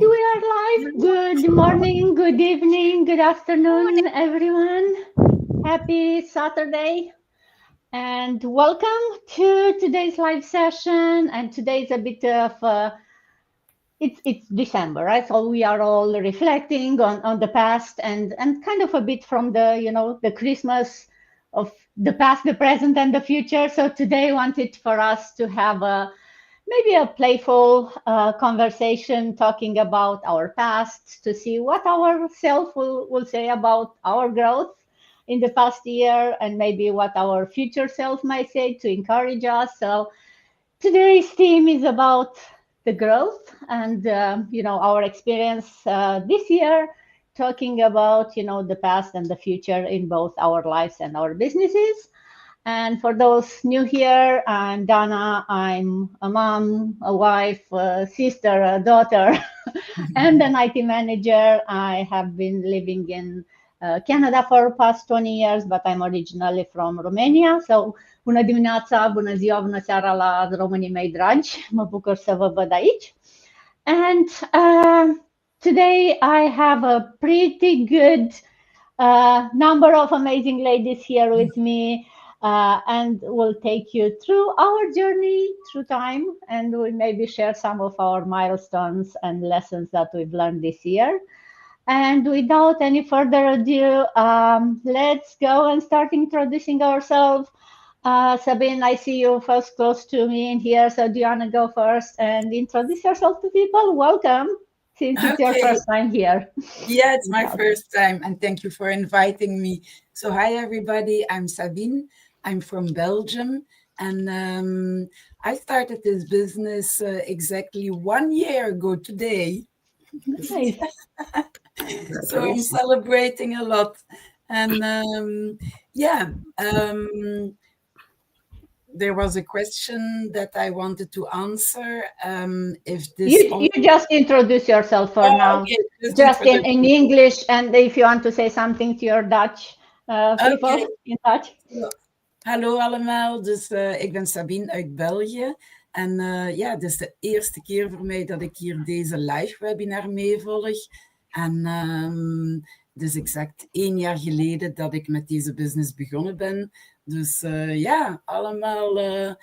We are live. Good morning, good evening, good afternoon, everyone. Happy Saturday and welcome to today's live session. And today is a bit of it's December, right? So we are all reflecting on the past and kind of a bit from the Christmas of the past, the present, and the future. So today I wanted for us to have maybe a playful conversation talking about our past to see what our self will say about our growth in the past year and maybe what our future self might say to encourage us. So today's theme is about the growth and our experience this year, talking about the past and the future in both our lives and our businesses. And for those new here, I'm Dana. I'm a mom, a wife, a sister, a daughter, and an IT manager. I have been living in Canada for the past 20 years, but I'm originally from Romania. So, bună dimineața, bună ziua, bună seara la românii mei dragi. Mă bucur să vă văd aici. And today I have a pretty good number of amazing ladies here with me. And we'll take you through our journey through time, and we'll maybe share some of our milestones and lessons that we've learned this year. And without any further ado, let's go and start introducing ourselves. Sabine, I see you first close to me in here, so do you want to go first and introduce yourself to people? Welcome, since it's your first time here. Yeah, it's my first time, and thank you for inviting me. So hi, everybody. I'm Sabine. I'm from Belgium, and I started this business exactly 1 year ago today. Nice. So I'm celebrating a lot. And there was a question that I wanted to answer. If this you just introduce yourself for now, okay. just in English, and if you want to say something to your Dutch people in Dutch. Hallo allemaal, dus ik ben Sabine uit België. En het is de eerste keer voor mij dat ik hier deze live webinar meevolg. En het is exact 1 jaar geleden dat ik met deze business begonnen ben. Dus allemaal, het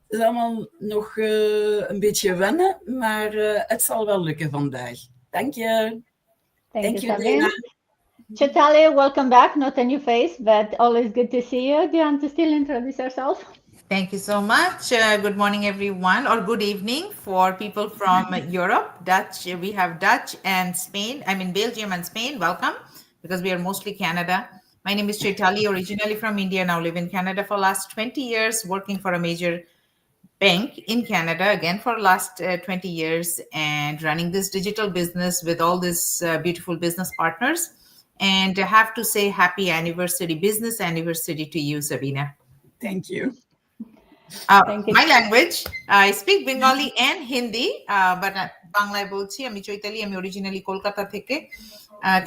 is allemaal nog een beetje wennen, maar het zal wel lukken vandaag. Dank je. Thank you, Sabine. 𝐶𝐤𝐤𝐿, welcome back. Not a new face, but always good to see you. Do you want to still introduce yourself? Thank you so much. Good morning, everyone, or good evening for people from Europe. Dutch, we have Dutch and Spain. I mean, Belgium and Spain. Welcome, because we are mostly Canada. My name is 𝐶𝐤𝐤𝐿, originally from India, now live in Canada for last 20 years, working for a major bank in Canada, again for last 20 years, and running this digital business with all these beautiful business partners. And I have to say happy anniversary, business anniversary to you, Sabina. Thank you. Thank you. My language, I speak Bengali and Hindi, but বাংলায় বলছি। আমি চৈতালি, আমি originally Kolkata থেকে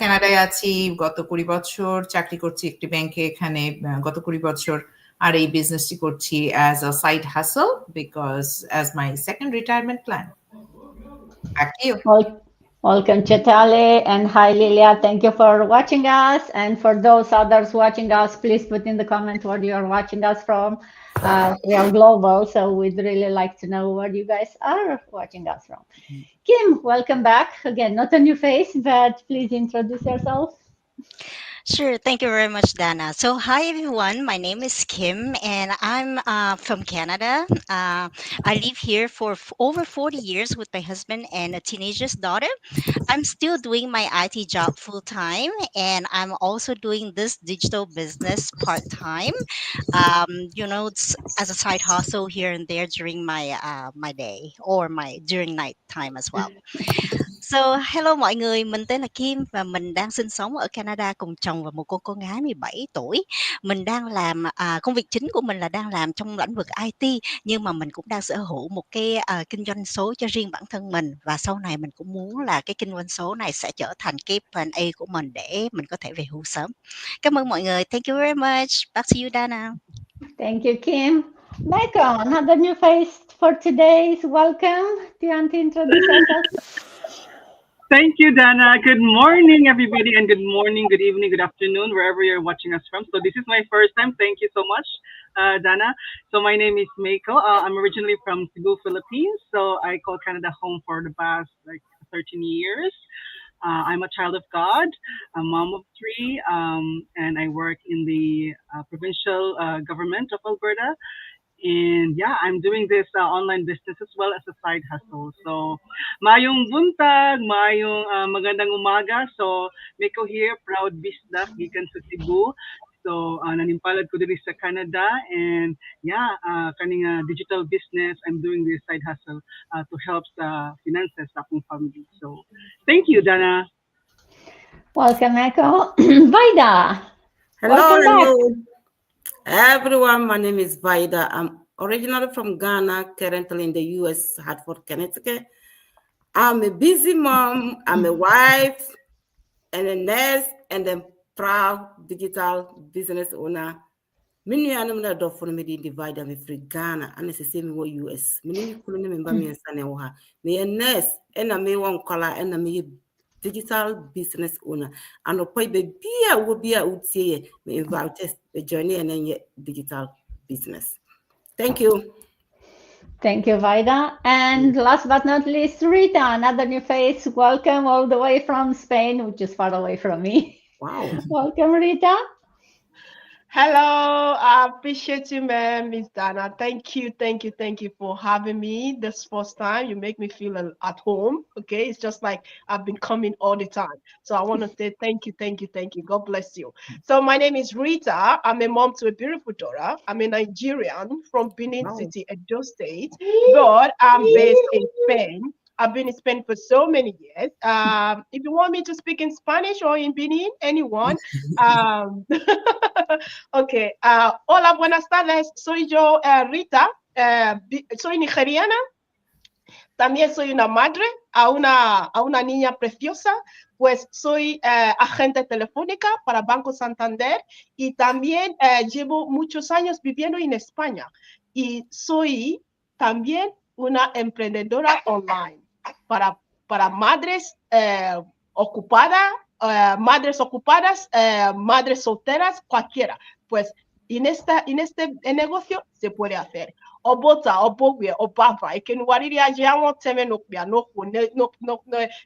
কানাডায় আছি গত 20 বছর, চাকরি করছি একটি ব্যাংকে এখানে গত 20 বছর, আর এই বিজনেসটি করছি as a side hustle because as my second retirement plan. Back to you. Welcome, 𝐶𝐤𝐤𝐿, and hi, Lilia. Thank you for watching us. And for those others watching us, please put in the comment where you are watching us from. We are global, so we'd really like to know where you guys are watching us from. Kim, welcome back. Again, not a new face, but please introduce yourself. Sure. Thank you very much, Dana. So, hi, everyone. My name is Kim, and I'm from Canada. I live here for over 40 years with my husband and a teenager's daughter. I'm still doing my IT job full time, and I'm also doing this digital business part time. As a side hustle here and there during my my day or during night time as well. So, hello mọi người, mình tên là Kim và mình đang sinh sống ở Canada cùng chồng và một cô con gái 17 tuổi. Mình đang làm công việc chính của mình là đang làm trong lĩnh vực IT, nhưng mà mình cũng đang sở hữu một cái kinh doanh số cho riêng bản thân mình, và sau này mình cũng muốn là cái kinh doanh số này sẽ trở thành cái plan A của mình để mình có thể về hưu sớm. Cảm ơn mọi người. Thank you very much. Back to you, Dana. Thank you, Kim. Michael, another new face for today. Welcome. Do you want to introduce yourself? Thank you, Dana. Good morning, everybody, and good morning, good evening, good afternoon, wherever you're watching us from. So this is my first time. Thank you so much, Dana. So my name is 𝐿𝐴𝐭. I'm originally from Cebu, Philippines. So I call Canada home for the past like 13 years. I'm a child of God, a mom of three, and I work in the provincial government of Alberta. And yeah, I'm doing this online business as well as a side hustle. So, mayong buntag, mayong magandang umaga. So, Miko here, proud bisdak, gikan sa Cebu. So, nanimpalad ko diri sa Canada. And yeah, kaning digital business, I'm doing this side hustle to help sa finances sa akong family. So, thank you, Dana. Welcome, Echo. Vaida, Hello, welcome back. hello, everyone. My name is Vaida. I'm originally from Ghana, currently in the U.S., Hartford, Connecticut. I'm a busy mom. I'm a wife and a nurse and a proud digital business owner. Many animal do for me divide me free Ghana and it's the same with US. Many couldn't remember me and Sanewa. Me a nurse and a me one color and a me digital business owner. And a pay be a would be a would say me invite the journey and then digital business. Thank you. Thank you, Vaida. And last but not least, Rita, another new face. Welcome all the way from Spain, which is far away from me. Wow. Welcome, Rita. Hello, I appreciate you, man, Miss Dana. Thank you for having me this first time. You make me feel at home. Okay, it's just like I've been coming all the time. So I want to say thank you. God bless you. So my name is Rita. I'm a mom to a beautiful daughter. I'm a Nigerian from Benin Wow. City, Edo State, but I'm based in Spain. I've been in Spain for so many years. If you want me to speak in Spanish or in Benin, anyone. Ok, hola, buenas tardes. Soy yo, Rita. Soy nigeriana. También soy una madre a una niña preciosa. Pues soy agente telefónica para Banco Santander y también llevo muchos años viviendo en España. Y soy también una emprendedora online para madres ocupadas, madres solteras, cualquiera. Pues en este negocio se puede hacer. Obota, obogwe, obava, ekenuwariri ajiamo teme nokbia, nokwo,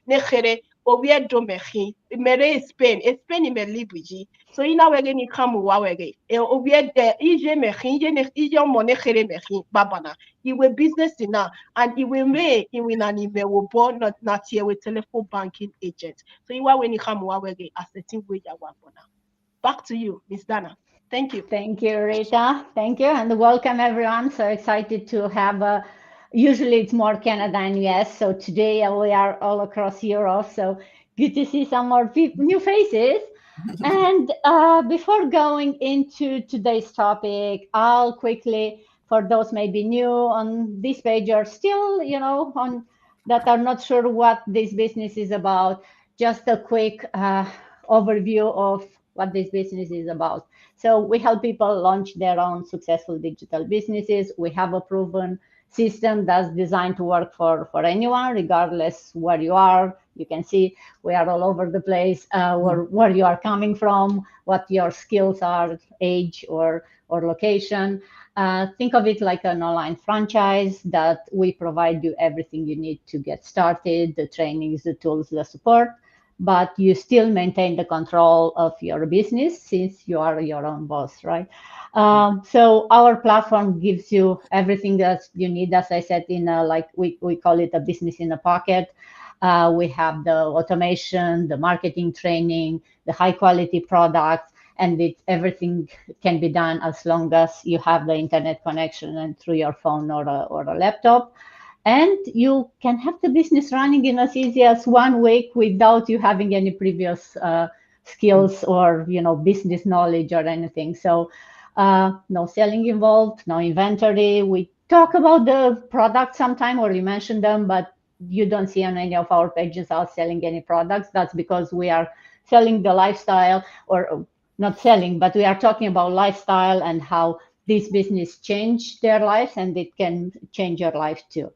nechere, obie domechi, mere Spain ime libiji. So ina wege ni kamu wawege. Obie ije mechi, ije omo nechere mechi, babana. Iwe business ina, and iwe me, iwe nanibe, wobo, not here with telephone banking agent. So iwa weni kamu wawege, asserting weja wabona. Back to you, Miss Dana. Thank you. Thank you, Rita. Thank you. And welcome, everyone. So excited to have usually it's more Canada and US. So today we are all across Europe. So good to see some more new faces. And before going into today's topic, I'll quickly, for those maybe new on this page or still, on that are not sure what this business is about, just a quick overview of what this business is about. So we help people launch their own successful digital businesses. We have a proven system that's designed to work for anyone, regardless where you are. You can see we are all over the place, where you are coming from, what your skills are, age or location. Think of it like an online franchise that we provide you everything you need to get started, the trainings, the tools, the support, but you still maintain the control of your business since you are your own boss, right? So our platform gives you everything that you need, as I said, in like we call it a business in a pocket. We have the automation, the marketing training, the high quality products, and everything can be done as long as you have the internet connection and through your phone or a laptop. And you can have the business running in as easy as 1 week without you having any previous skills or business knowledge or anything. So no selling involved, no inventory. We talk about the product sometime, or you mention them, but you don't see on any of our pages us selling any products. That's because we are selling the lifestyle, or not selling, but we are talking about lifestyle and how this business changed their lives, and it can change your life too.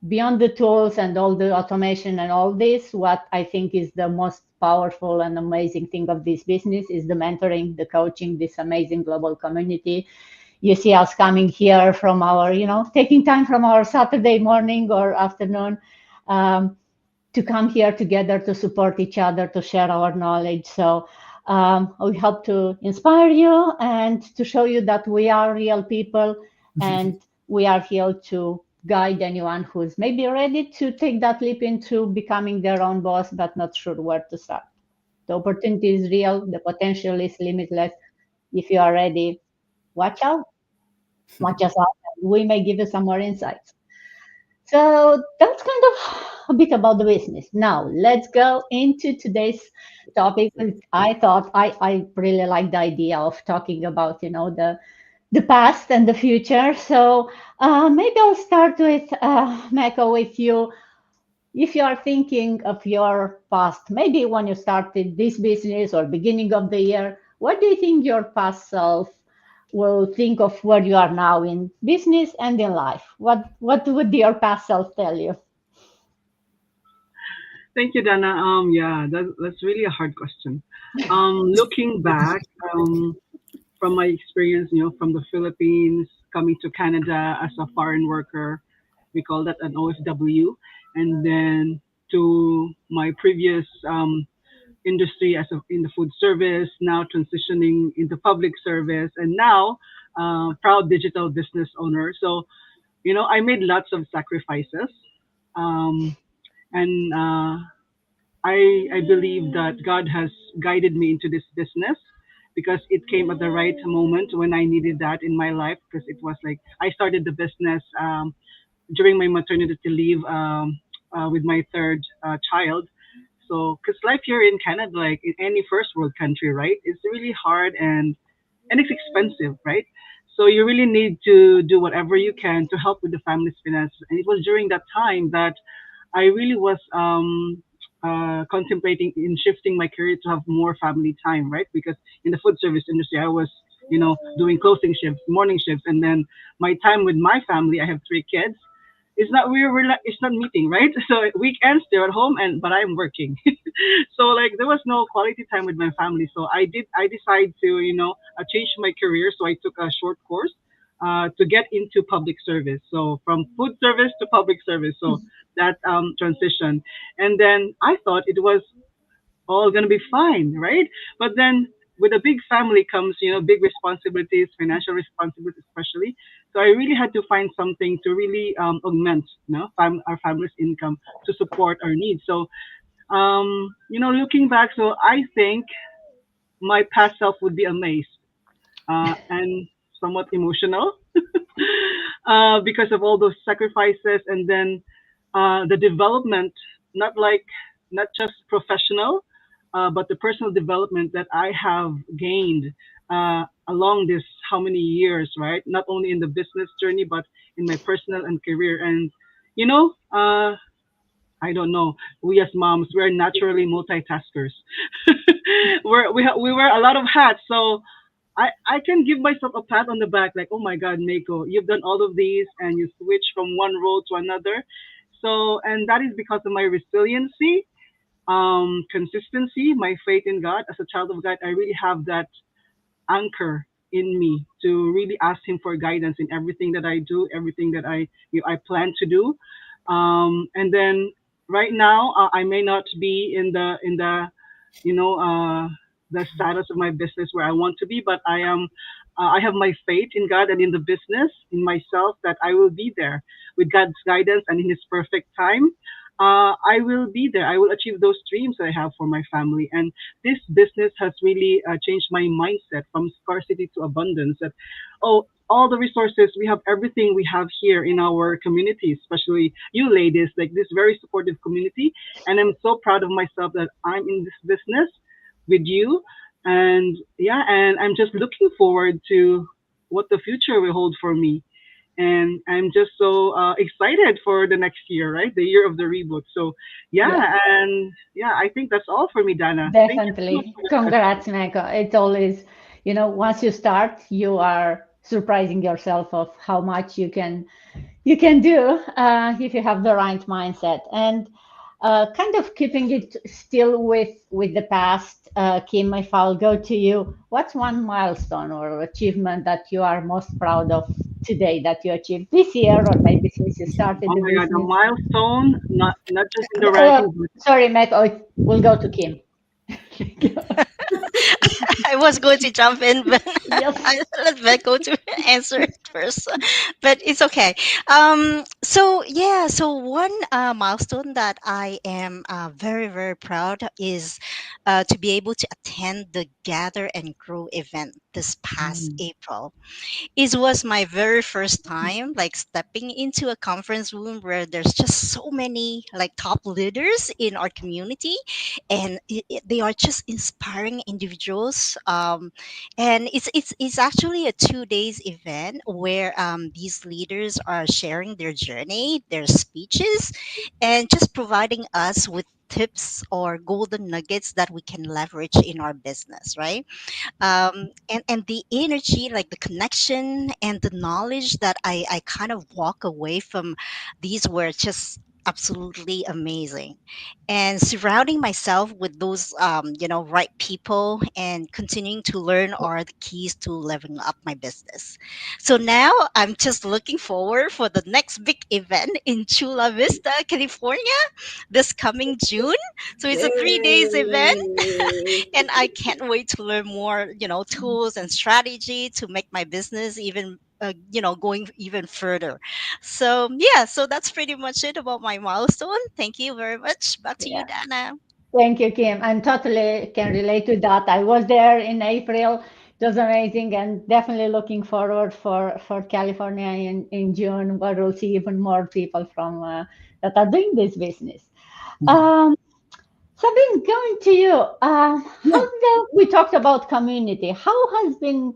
beyond the tools and all the automation and all this, what I think is the most powerful and amazing thing of this business is the mentoring, the coaching, this amazing global community. You see us coming here from our, taking time from our Saturday morning or afternoon, to come here together to support each other, to share our knowledge. So we hope to inspire you and to show you that we are real people, and we are here to guide anyone who's maybe ready to take that leap into becoming their own boss, but not sure where to start. The opportunity is real. The potential is limitless. If you are ready, watch out, watch us out. We may give you some more insights. So that's kind of a bit about the business. Now let's go into today's topic. I thought I really like the idea of talking about the past and the future. So maybe I'll start with 𝐿𝐴𝐻𝐿, with you. If you are thinking of your past, maybe when you started this business or beginning of the year, what do you think your past self will think of where you are now in business and in life? What would your past self tell you? Thank you, Dana. Yeah, that's really a hard question. Looking back, from my experience, from the Philippines coming to Canada as a foreign worker, we call that an OFW, and then to my previous industry in the food service, now transitioning into public service, and now proud digital business owner. So, I made lots of sacrifices, um, and I believe that God has guided me into this business because it came at the right moment when I needed that in my life. Because it was like I started the business during my maternity leave, with my third child. So, because life here in Canada, like in any first world country, right, it's really hard and it's expensive, right? So you really need to do whatever you can to help with the family's finances. And it was during that time that I really was contemplating in shifting my career to have more family time, right? Because in the food service industry, I was, doing closing shifts, morning shifts, and then my time with my family. I have three kids. It's not meeting, right? So weekends they're at home, but I'm working. So like there was no quality time with my family. So I decided to change my career. So I took a short course to get into public service. So from food service to public service. So that transition, and then I thought it was all gonna be fine, right? But then with a big family comes, big responsibilities, financial responsibilities especially. So I really had to find something to really augment, our family's income to support our needs. So, looking back, so I think my past self would be amazed and somewhat emotional because of all those sacrifices, and then the development, not like not just professional, but the personal development that I have gained along this how many years, right? Not only in the business journey, but in my personal and career. And you know, uh, I don't know. We as moms, we're naturally multitaskers. We wear a lot of hats, so I can give myself a pat on the back, like, oh my God, 𝐿𝐴𝐻𝐿, you've done all of these and you switch from one role to another. So, and that is because of my resiliency, consistency, my faith in God. As a child of God, I really have that anchor in me to really ask Him for guidance in everything that I do, everything that I plan to do. And then right now, I may not be in the you know the status of my business where I want to be, but I am. I have my faith in God and in the business, in myself, that I will be there with God's guidance and in His perfect time. I will be there. I will achieve those dreams that I have for my family. And this business has really changed my mindset from scarcity to abundance. That, oh, all the resources we have, everything we have here in our community, especially you ladies, like this very supportive community. And I'm so proud of myself that I'm in this business with you. And yeah, and I'm just looking forward to what the future will hold for me. And I'm just so excited for the next year, right? The year of the reboot. So Yeah, yeah, and yeah, I think that's all for me, Dana. Thank you so much definitely. for the question. Congrats, 𝐿𝐴𝐻𝐿. It's always, once you start, you are surprising yourself of how much you can you can do if you have the right mindset. And kind of keeping it still with the past, Kim, if I'll go to you, what's one milestone or achievement that you are most proud of today that you achieved this year, or maybe since you started Oh the my God, the business? milestone, not just in the ranking, but Sorry, Matt, we'll go to Kim. I was going to jump in, but Yes. I let Becco to answer it first. But it's okay. So yeah, so one milestone that I am very very proud is to be able to attend the Gather and Grow event this past Mm. April. It was my very first time like stepping into a conference room where there's just so many like top leaders in our community, and they are just inspiring individuals. And it's actually a 2 days event where these leaders are sharing their journey, their speeches, and just providing us with tips or golden nuggets that we can leverage in our business, right? And the energy, like the connection and the knowledge that I kind of walk away from, these were just absolutely amazing. And surrounding myself with those right people and continuing to learn are the keys to leveling up my business. So now I'm just looking forward for the next big event in Chula Vista, California, this coming June. So it's a 3 days event, Yay! and I can't wait to learn more, tools and strategy to make my business even, going even further. So yeah, so that's pretty much it about my milestone. Thank you very much. Back to you, Yeah. Dana. Thank you, Kim. I'm totally can relate to that. I was there in April. It was amazing, and definitely looking forward for California in June, where we'll see even more people from that are doing this business. Um, Sabine, going to you. Yeah. We talked about community. How has been,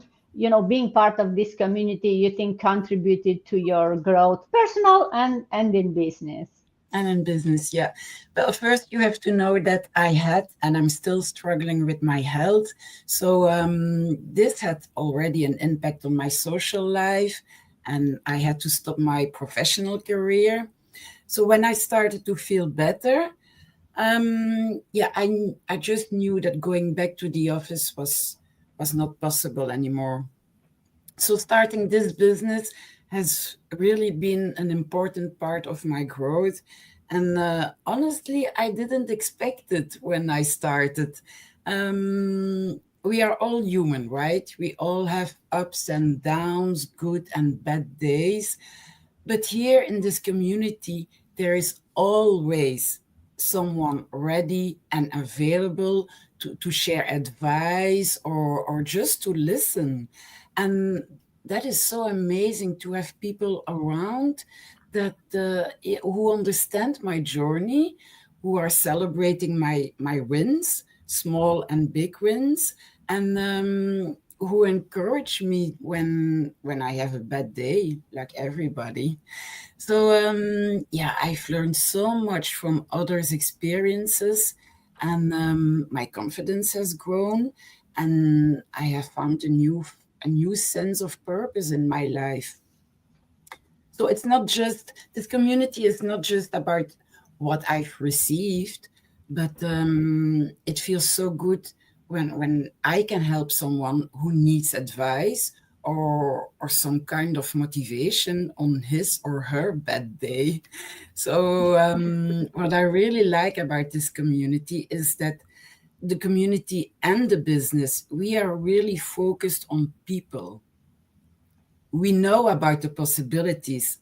being part of this community, you think contributed to your growth, personal and in business? And in business, yeah. Well, first you have to know that I had, and I'm still struggling with my health. So this had already an impact on my social life, and I had to stop my professional career. So when I started to feel better, yeah, I just knew that going back to the office was not possible anymore. So starting this business has really been an important part of my growth. And honestly, I didn't expect it when I started. We are all human, right? We all have ups and downs, good and bad days. But here in this community, there is always someone ready and available to share advice or just to listen. And that is so amazing to have people around that who understand my journey, who are celebrating my wins, small and big wins, and who encourage me when I have a bad day, like everybody. So yeah, I've learned so much from others' experiences, and my confidence has grown, and I have found a new sense of purpose in my life. So it's not just this community is not just about what I've received, but it feels so good when I can help someone who needs advice or some kind of motivation on his or her bad day. So what I really like about this community is that the community and the business, we are really focused on people. We know about the possibilities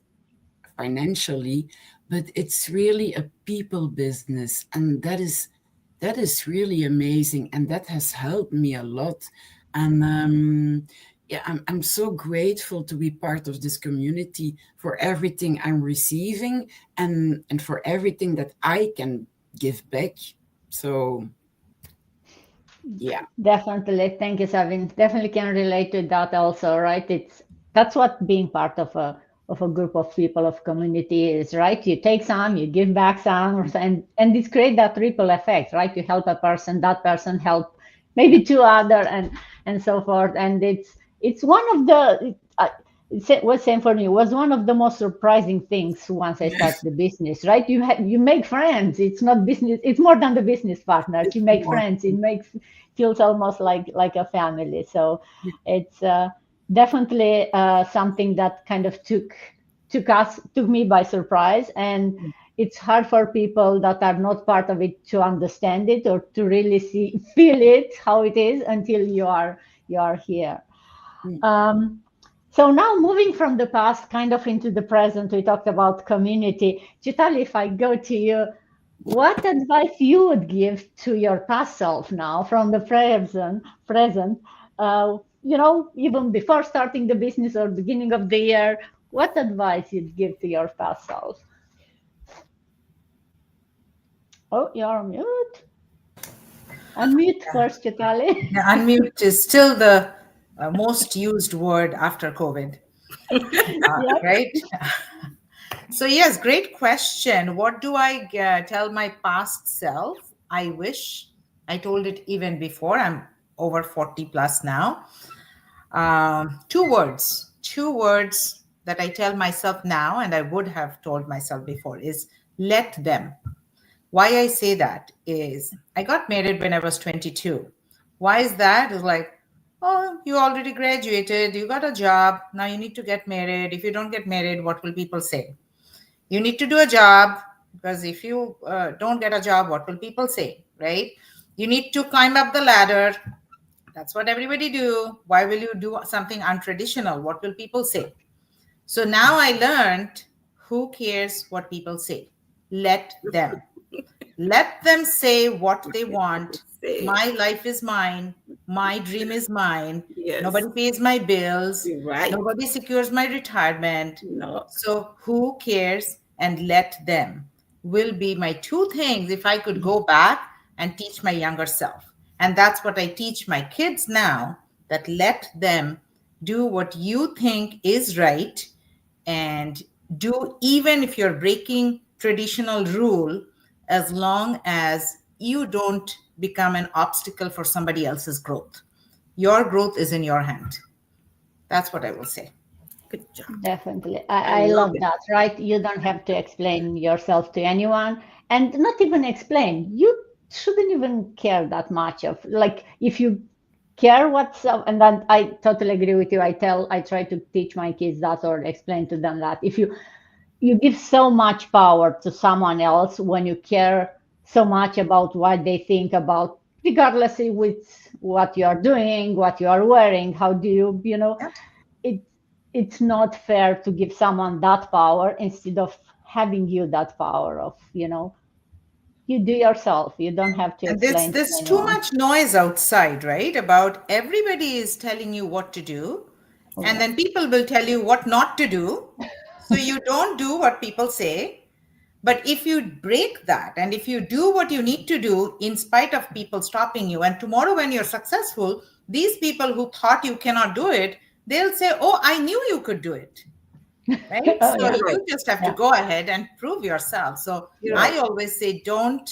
financially, but it's really a people business, and that is really amazing, and that has helped me a lot. And yeah, I'm so grateful to be part of this community for everything I'm receiving and for everything that I can give back. So yeah. Definitely. Thank you, Sabine. Definitely can relate to that also, right? That's what being part of a group of people of community is, right? You take some, you give back some, and this create that ripple effect, right? You help a person, that person help maybe two other, and so forth. And it's one of the it was same for me. It was one of the most surprising things once I start the business, right? You make friends. It's not business. It's more than the business partners. You make friends. It feels almost like a family. So it's definitely something that kind of took me by surprise, and it's hard for people that are not part of it to understand it or to really feel it how it is until you are here. So now moving from the past kind of into the present, we talked about community. Chitali, if I go to you, what advice you would give to your past self now from the present, even before starting the business or beginning of the year, what advice you'd give to your past self? Oh, you're on mute. Unmute first, Chitali. Yeah, unmute is still the most used word after COVID, right? So yes, great question. What do I tell my past self? I wish I told it even before. I'm over 40 plus now. Two words that I tell myself now and I would have told myself before is let them. Why I say that is I got married when I was 22. Why is that? It's like, oh, you already graduated, you got a job, now you need to get married. If you don't get married, what will people say? You need to do a job, because if you don't get a job, what will people say, right? You need to climb up the ladder. That's what everybody do. Why will you do something untraditional? What will people say? So now I learned, who cares what people say? Let them. Let them say what they want. My life is mine. My dream is mine. Yes. Nobody pays my bills. Right. Nobody secures my retirement. No. So who cares? And let them will be my two things if I could go back and teach my younger self. And that's what I teach my kids now, that let them do what you think is right, and do, even if you're breaking traditional rule, as long as you don't become an obstacle for somebody else's growth. Your growth is in your hand. That's what I will say. Good job. Definitely. I love that, right? You don't have to explain yourself to anyone, and not even explain. You shouldn't even care that much of, like, if you care what's up, and then I totally agree with you. I try to teach my kids that, or explain to them that if you give so much power to someone else when you care so much about what they think about, regardless with what you are doing, what you are wearing, how do you, it's not fair to give someone that power instead of having you that power of, you do yourself. You don't have to explain. And there's too much noise outside, right? About everybody is telling you what to do. And then people will tell you what not to do. So you don't do what people say. But if you break that, and if you do what you need to do in spite of people stopping you, and tomorrow when you're successful, these people who thought you cannot do it, they'll say, oh, I knew you could do it. Right? So you just have to go ahead and prove yourself. So I always say, don't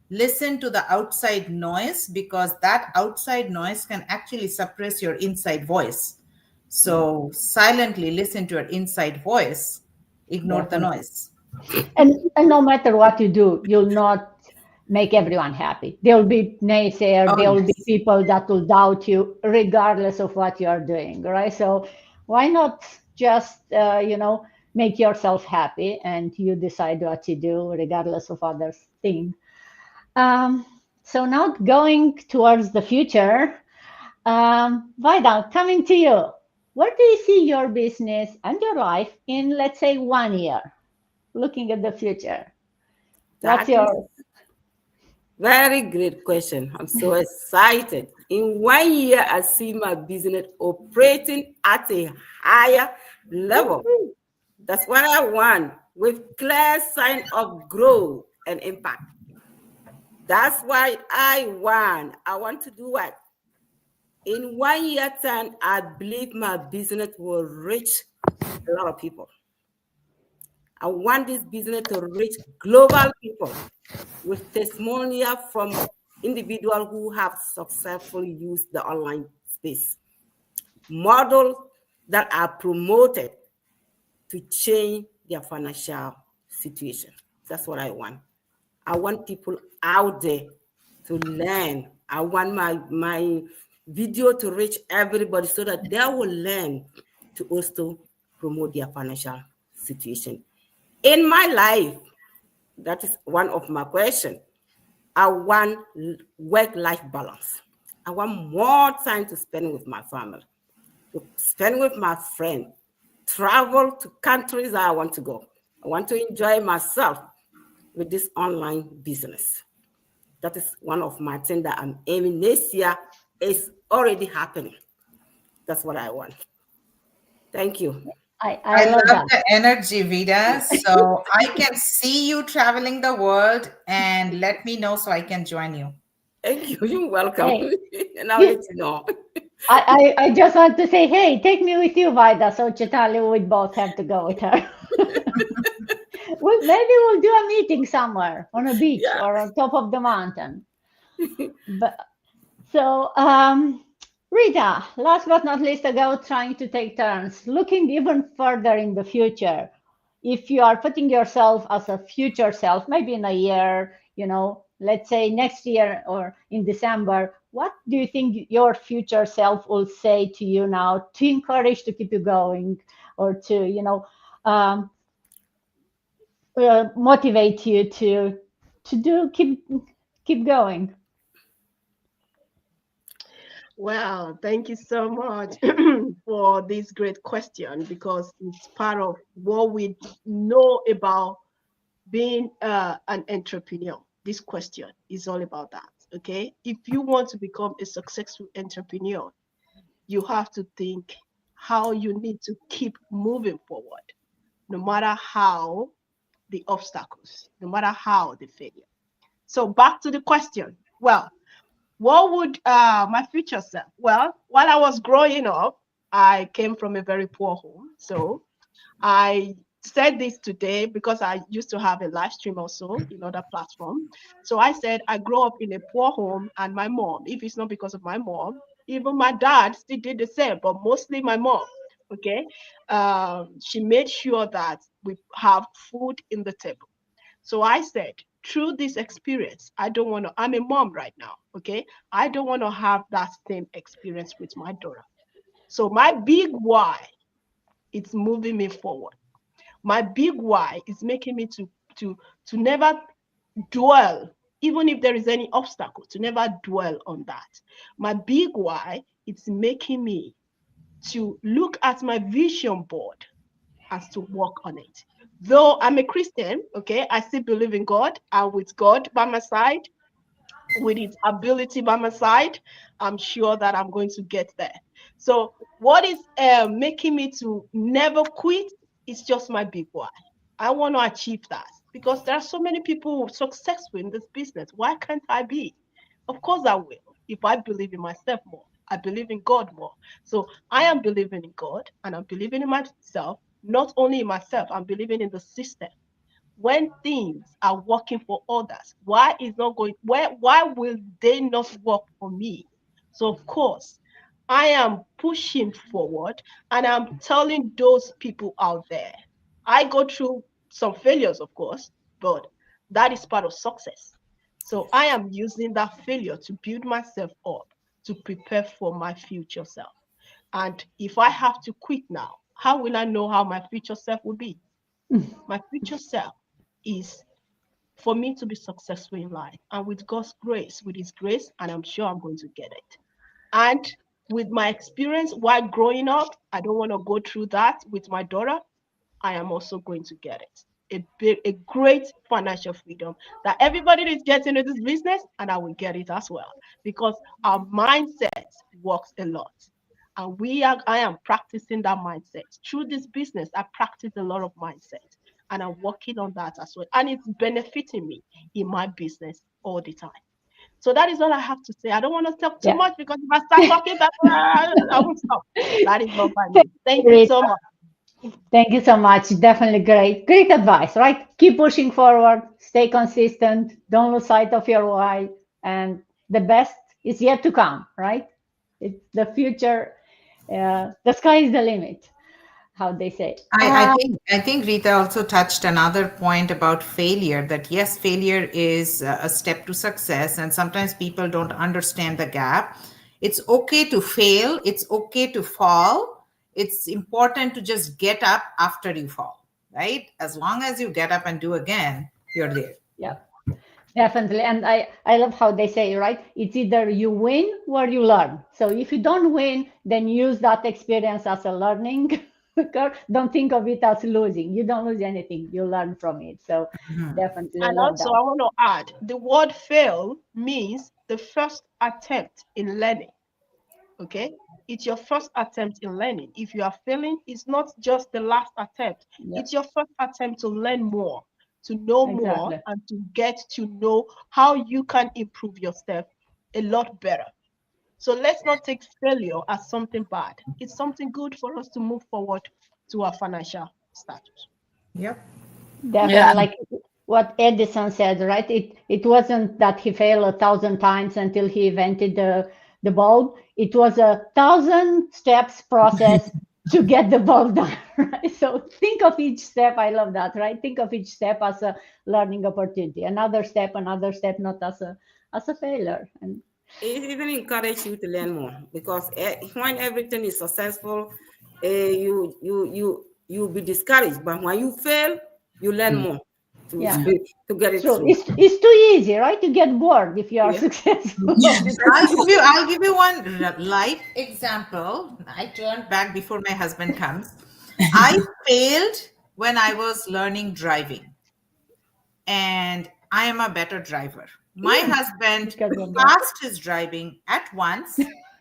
listen to the outside noise, because that outside noise can actually suppress your inside voice. So silently listen to your inside voice, ignore the noise. And no matter what you do, you'll not make everyone happy. There will be naysayers. There will be people that will doubt you, regardless of what you are doing, right? So why not just, make yourself happy, and you decide what you do, regardless of others' think. So now going towards the future, Vida, coming to you. Where do you see your business and your life in, let's say, 1 year? Looking at the future, what's your very great question? I'm so excited. In 1 year, I see my business operating at a higher level. That's what I want, with clear sign of growth and impact. That's why I want to do what? In 1 year time, I believe my business will reach a lot of people. I want this business to reach global people with testimonial from individuals who have successfully used the online space. Model that are promoted to change their financial situation. That's what I want. I want people out there to learn. I want my video to reach everybody so that they will learn to also promote their financial situation. In my life, that is one of my questions. I want work-life balance. I want more time to spend with my family, to spend with my friends, travel to countries I want to go. I want to enjoy myself with this online business. That is one of my things that I'm aiming this year. Is already happening. That's what I want. Thank you. I love love that. the energy, Vida. So I can see you traveling the world, and let me know so I can join you. Thank you. You're welcome. Hey, And I'll let you know. I just want to say, hey, take me with you, Vida. So Chitali would both have to go with her. Well, maybe we'll do a meeting somewhere on a beach Yeah. or on top of the mountain. But so, Rita, last but not least, ago trying to take turns, looking even further in the future. If you are putting yourself as a future self, maybe in a year, let's say next year or in December, what do you think your future self will say to you now to encourage to keep you going, or to, motivate you to keep going? Well, thank you so much for this great question, because it's part of what we know about being an entrepreneur. This question is all about that. Okay. If you want to become a successful entrepreneur, you have to think how you need to keep moving forward, no matter how the obstacles, no matter how the failure. So back to the question. Well, what would my future self? Well, while I was growing up, I came from a very poor home. So I said this today because I used to have a live stream also in other platform. So I said I grew up in a poor home, and my mom, if it's not because of my mom, even my dad still did the same, but mostly my mom. Okay, she made sure that we have food in the table. So I said, through this experience, I don't want to, I'm a mom right now, okay? I don't want to have that same experience with my daughter. So my big why, it's moving me forward. My big why is making me to never dwell, even if there is any obstacle, to never dwell on that. My big why, it's making me to look at my vision board as to work on it. Though I'm a Christian, okay, I still believe in God, and with God by my side, with His ability by my side, I'm sure that I'm going to get there. So what is making me to never quit is just my big why. I want to achieve that, because there are so many people successful in this business. Why can't I be? Of course I will, if I believe in myself more. I believe in God more. So I am believing in God, and I'm believing in myself. Not only in myself, I'm believing in the system. When things are working for others, why will they not work for me? So of course, I am pushing forward, and I'm telling those people out there, I go through some failures, of course, but that is part of success. So I am using that failure to build myself up, to prepare for my future self. And if I have to quit now, how will I know how my future self will be? My future self is for me to be successful in life. And with God's grace, with His grace, and I'm sure I'm going to get it. And with my experience while growing up, I don't want to go through that with my daughter. I am also going to get it. A great financial freedom that everybody is getting in this business, and I will get it as well, because our mindset works a lot. And I am practicing that mindset. Through this business, I practice a lot of mindset, and I'm working on that as well. And it's benefiting me in my business all the time. So that is all I have to say. I don't want to talk too much, because if I start talking, I won't stop. That is all by me. Thank you so much. Thank you so much. Definitely great advice, right? Keep pushing forward, stay consistent, don't lose sight of your why, and the best is yet to come, right? The future the sky is the limit, how they say. I think Rita also touched another point about failure, that yes, failure is a step to success, and sometimes people don't understand the gap. It's okay to fail, it's okay to fall. It's important to just get up after you fall, right? As long as you get up and do again, you're there. Yeah, definitely. And I love how they say, right? It's either you win or you learn. So if you don't win, then use that experience as a learning. Don't think of it as losing. You don't lose anything. You learn from it. So definitely And love also, that. I want to add, the word fail means the first attempt in learning. Okay? It's your first attempt in learning. If you are failing, it's not just the last attempt. Yeah. It's your first attempt to learn more, to know more, Exactly. and to get to know how you can improve yourself a lot better. So let's not take failure as something bad. It's something good for us to move forward to our financial status. Yep. Definitely, Yeah. like what Edison said, right? It wasn't that he failed 1,000 times until he invented the bulb. It was 1,000 steps process to get the bulb done. Right? So think of each step. I love that, right? Think of each step as a learning opportunity. Another step, not as a failure. And It even encourage you to learn more, because when everything is successful, you be discouraged. But when you fail, you learn more to, Yeah. to get it so through. it's too easy, right? To get bored if you are Yeah. successful. I'll give you one life example. I turned back before my husband comes. I failed when I was learning driving, and I am a better driver. My husband because of that. passed his driving at once,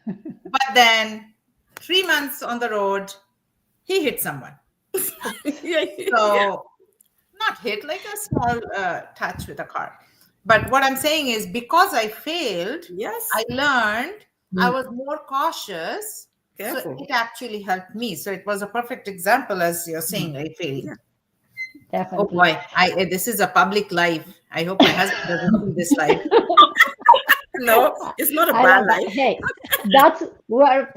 but then 3 months on the road, he hit someone. So not hit, like a small touch with a car. But what I'm saying is, because I failed, Yes. I learned, I was more cautious. Careful. So it actually helped me. So it was a perfect example, as you're saying, right, failing. Oh Definitely. boy, this is a public live. I hope my husband doesn't see this live. No, it's not a I bad love that. life. Hey, that's where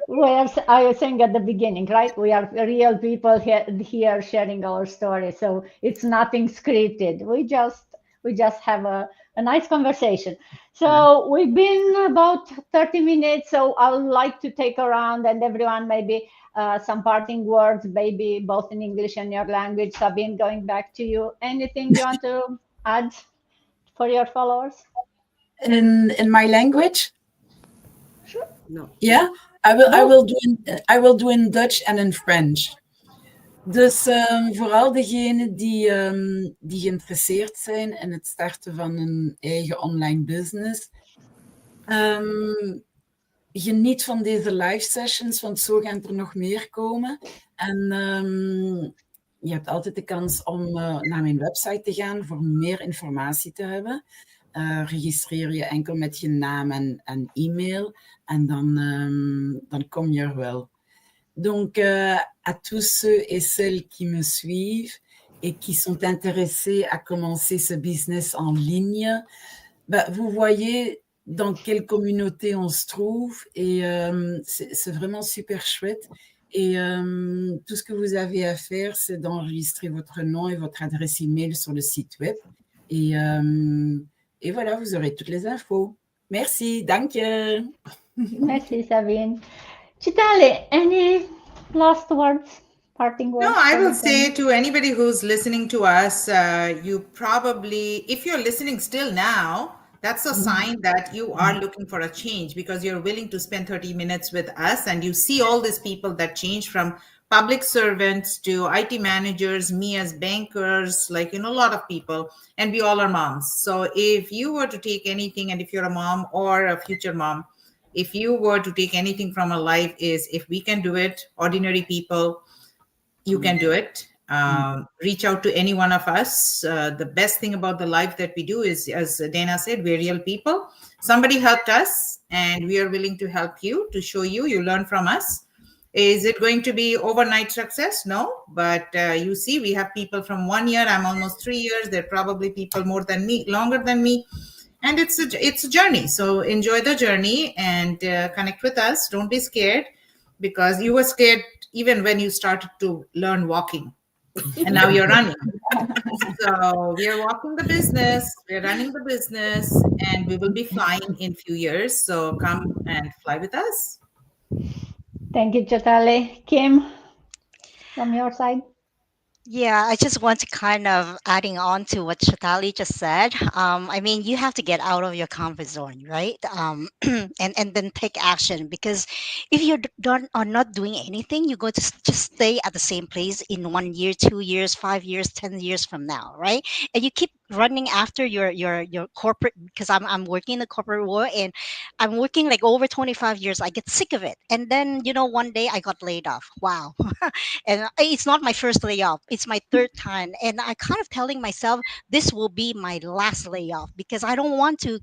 I was saying at the beginning, right? We are real people here sharing our story, so it's nothing scripted. We just have a nice conversation. So we've been about 30 minutes, so I would like to take around and everyone maybe some parting words, maybe both in English and your language. Sabine, going back to you. Anything you want to add for your followers? In my language? Sure. No. Yeah, I will do in Dutch en in French. Dus vooral degenen die geïnteresseerd zijn in het starten van een eigen online business, geniet van deze live sessions, want zo gaan er nog meer komen. En je hebt altijd de kans om naar mijn website te gaan voor meer informatie te hebben. Registreer je enkel met je naam en e-mail en dan kom je er wel. Donc, à tous ceux et celles qui me suivent et qui sont intéressés à commencer ce business en ligne, vous voyez dans quelle communauté on se trouve et c'est vraiment super chouette. Et tout ce que vous avez à faire, c'est d'enregistrer votre nom et votre adresse email sur le site web. Et voilà, vous aurez toutes les infos. Merci, dank je. Merci, Sabine. Chitale, any last words, parting words? No, I will say to anybody who's listening to us, you probably, if you're listening still now, that's a sign that you are looking for a change, because you're willing to spend 30 minutes with us and you see all these people that change from public servants to IT managers, me as bankers, like, a lot of people, and we all are moms. So if you were to take anything, and if you're a mom or a future mom, if you were to take anything from our life, is if we can do it, ordinary people, you can do it. Reach out to any one of us. The best thing about the life that we do is, as Dana said, we're real people. Somebody helped us and we are willing to help you, to show you, you learn from us. Is it going to be overnight success? No, but you see, we have people from 1 year, I'm almost 3 years. There are probably people more than me, longer than me. And it's a journey. So enjoy the journey and connect with us. Don't be scared. because you were scared even when you started to learn walking, and now you're running. So we are walking the business, we're running the business, and we will be flying in few years. So come and fly with us. Thank you, Chatali. Kim, from your side? Yeah, I just want to kind of adding on to what Shatali just said. I mean, you have to get out of your comfort zone, right? And then take action, because if you don't are not doing anything, you're going to just stay at the same place in 1 year, 2 years, 5 years, 10 years from now, right? And you keep running after your corporate, because I'm working in the corporate world, and I'm working like over 25 years. I get sick of it, and then one day I got laid off. Wow. And it's not my first layoff, it's my third time, and I kind of telling myself this will be my last layoff, because I don't want to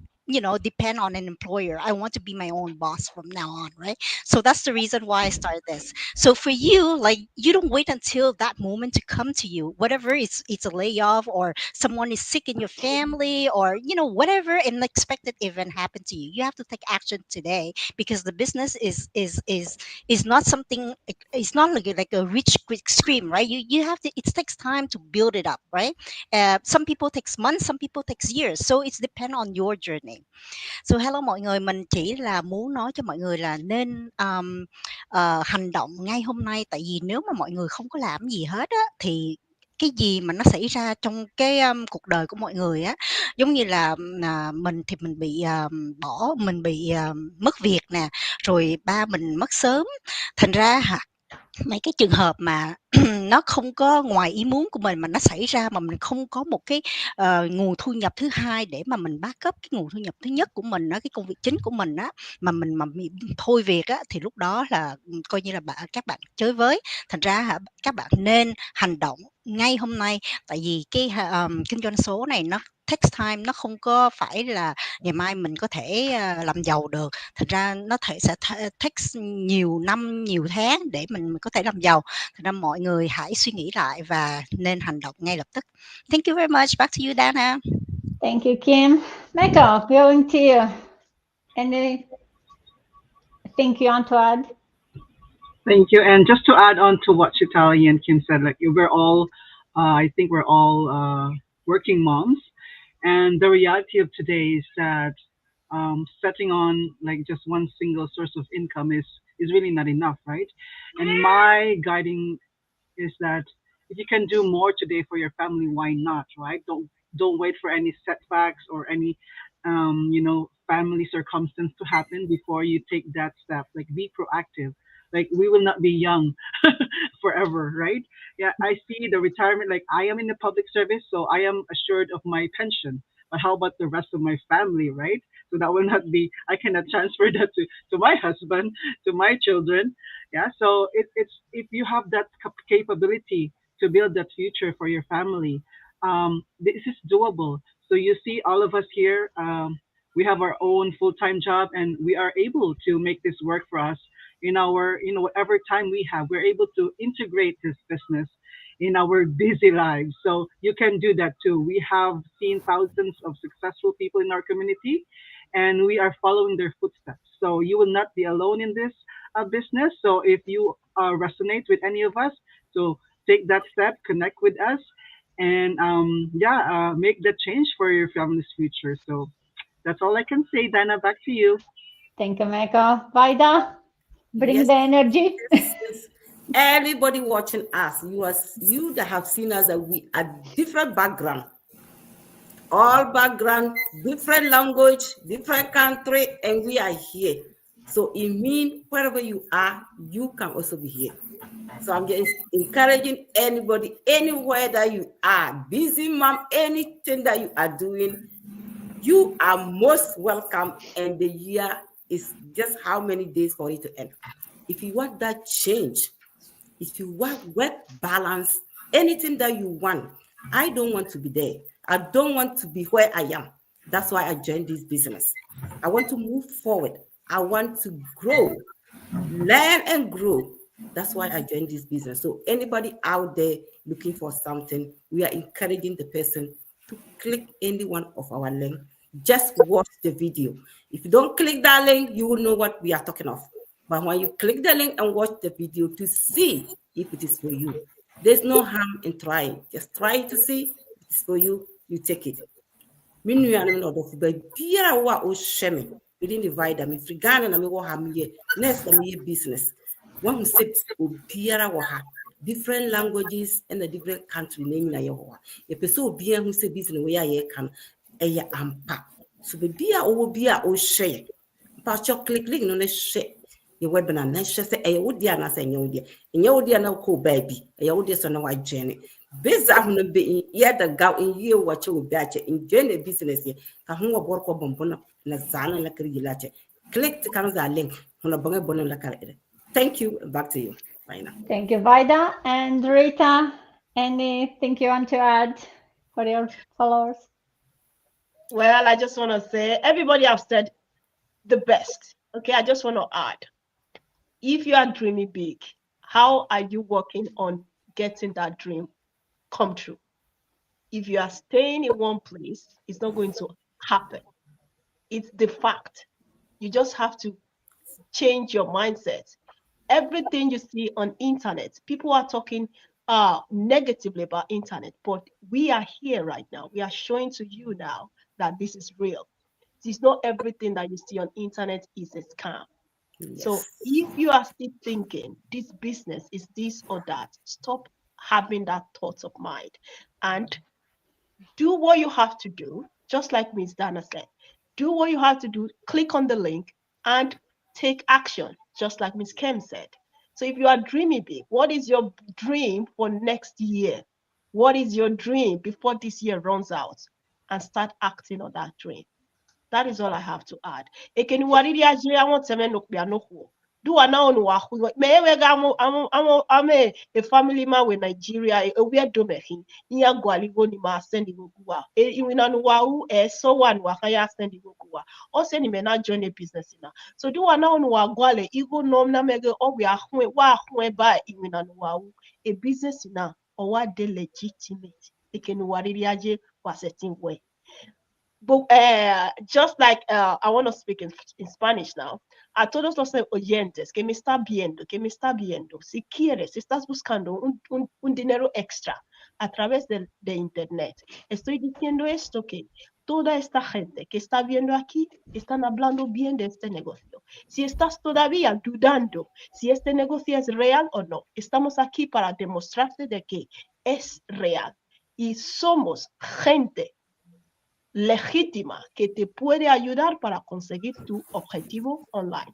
depend on an employer. I want to be my own boss from now on, right? So that's the reason why I started this. So for you, like, you don't wait until that moment to come to you, whatever it's a layoff, or someone is sick in your family, or whatever an unexpected event happened to you. You have to take action today, because the business is not something. It's not like a rich quick scream, right? You have to. It takes time to build it up, right? Some people takes months, some people takes years, so it's depend on your journey. So hello mọi người, mình chỉ là muốn nói cho mọi người là nên hành động ngay hôm nay, tại vì nếu mà mọi người không có làm gì hết á, thì cái gì mà nó xảy ra trong cái cuộc đời của mọi người á, giống như là mình thì mình bị mình bị mất việc nè, rồi ba mình mất sớm, thành ra mấy cái trường hợp mà nó không có ngoài ý muốn của mình mà nó xảy ra, mà mình không có một cái nguồn thu nhập thứ hai để mà mình backup cái nguồn thu nhập thứ nhất của mình á, cái công việc chính của mình á, mà bị thôi việc á, thì lúc đó là coi như là các bạn chơi với. Thành ra các bạn nên hành động ngay hôm nay, tại vì cái kinh doanh số này nó takes time, nó không có phải là ngày mai mình có thể làm giàu được. Thành ra nó sẽ takes nhiều năm, nhiều tháng để mình có thể làm giàu. Thành ra mọi người hãy suy nghĩ lại và nên hành động ngay lập tức. Thank you very much. Back to you, Dana. Thank you, Kim. Michael, going to you. Anything you want to add? Thank you. And just to add on to what Chitali and Kim said, like we're all, I think we're all working moms, and the reality of today is that setting on like just one single source of income is really not enough, right? And my guiding is that if you can do more today for your family, why not, right? Don't wait for any setbacks or any family circumstance to happen before you take that step. Like be proactive. Like we will not be young forever, right? Yeah, I see the retirement. Like I am in the public service, so I am assured of my pension. But how about the rest of my family, right? So that will not be. I cannot transfer that to my husband, to my children. Yeah. So it's if you have that capability to build that future for your family, this is doable. So you see, all of us here, we have our own full-time job, and we are able to make this work for us in our, whatever time we have. We're able to integrate this business in our busy lives. So you can do that too. We have seen thousands of successful people in our community, and we are following their footsteps. So you will not be alone in this business. So if you resonate with any of us, so take that step, connect with us, and make that change for your family's future. So that's all I can say. Dana, back to you. Thank you, Michael. Vaida, bring Yes, the energy. yes. Everybody watching us, you that have seen us, that we are different background, all background, different language, different country, and we are here. So it means wherever you are, you can also be here. So I'm just encouraging anybody, anywhere that you are, busy mom, anything that you are doing, you are most welcome. And the year is just how many days for it to end. If you want that change, if you want work balance, anything that you want, I don't want to be there. I don't want to be where I am. That's why I joined this business. I want to move forward. I want to grow, learn and grow. That's why I joined this business. So anybody out there looking for something, we are encouraging the person to click any one of our links. Just watch the video. If you don't click that link, you will know what we are talking of. But when you click the link and watch the video to see if it is for you, there's no harm in trying. Just try to see if it's for you, you take it. Minu ya no do fu ba biara wa o sheme within divide me free Ghana na me wo ha me next na me business. One who say o biara wo ha different languages and a different country name na ye ho. E pese obi who say business we ya kan e ampa. So be bia o share. Pa cho click no na share your webinar na share say e wo dia na say nye wo dia na ko baby e wo dia so na wa journey. This is be yet the gout in you what you will batch in journey business here. Kahunga borko bombona na zana la krigilache. Click to the link on a bonga la carriere. Thank you. Back to you right now. Thank you, Vida. And Rita, anything you want to add for your followers? Well, I just want to say everybody have said the best. Okay, I just want to add. If you are dreaming big, how are you working on getting that dream come true? If you are staying in one place, it's not going to happen. It's the fact. You just have to change your mindset. Everything you see on internet, people are talking negatively about internet, but we are here right now. We are showing to you now that this is real. It's not everything that you see on internet is a scam. Yes. So if you are still thinking this business is this or that, stop having that thought of mind and do what you have to do. Just like Ms. Dana said, do what you have to do, click on the link and take action, just like Ms. Kem said. So if you are dreaming big, what is your dream for next year? What is your dream before this year runs out? And start acting on that dream. That is all I have to add. Do I know I'm a family man with Nigeria, a weird domain. Nia Gualigo Nima sending Gua. A so one Wakaya sending Gua. Or sending me not join a business in. So do I know Guale, Ego Nomna Mega, or we are by a business in or what they legitimate. They can Wariaje was a thing way. But just like I want to speak in Spanish now, a todos los oyentes que me está viendo, si quieres, si estás buscando un dinero extra a través de internet, estoy diciendo esto que toda esta gente que está viendo aquí están hablando bien de este negocio. Si estás todavía dudando si este negocio es real o no, estamos aquí para demostrarte de que es real y somos gente legítima que te puede ayudar para conseguir tu objetivo online.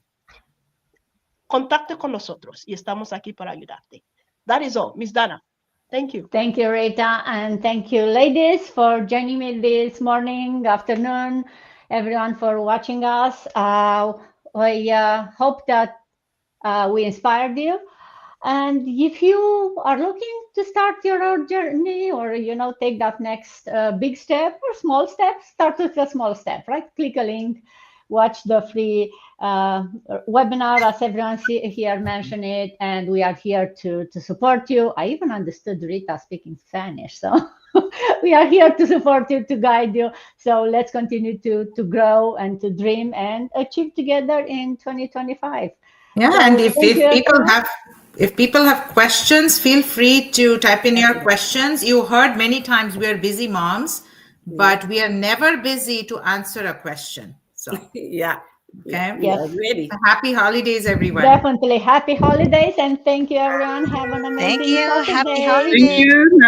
Contacte con nosotros y estamos aquí para ayudarte. That is all. Miss Dana, thank you. Thank you, Rita, and thank you, ladies, for joining me this morning, afternoon, everyone for watching us. We hope that we inspired you. And if you are looking to start your own journey or, take that next big step or small step, start with a small step, right? Click a link, watch the free webinar, as everyone here mentioned it, and we are here to support you. I even understood Rita speaking Spanish, so we are here to support you, to guide you. So let's continue to grow and to dream and achieve together in 2025. Yeah, so and if people have questions, feel free to type in your questions. You heard many times we are busy moms, but we are never busy to answer a question. So yeah. Okay. Yes. Ready. Happy holidays, everyone. Definitely happy holidays, and thank you, everyone. Have an amazing Thank you. Saturday. Happy holidays. Thank you.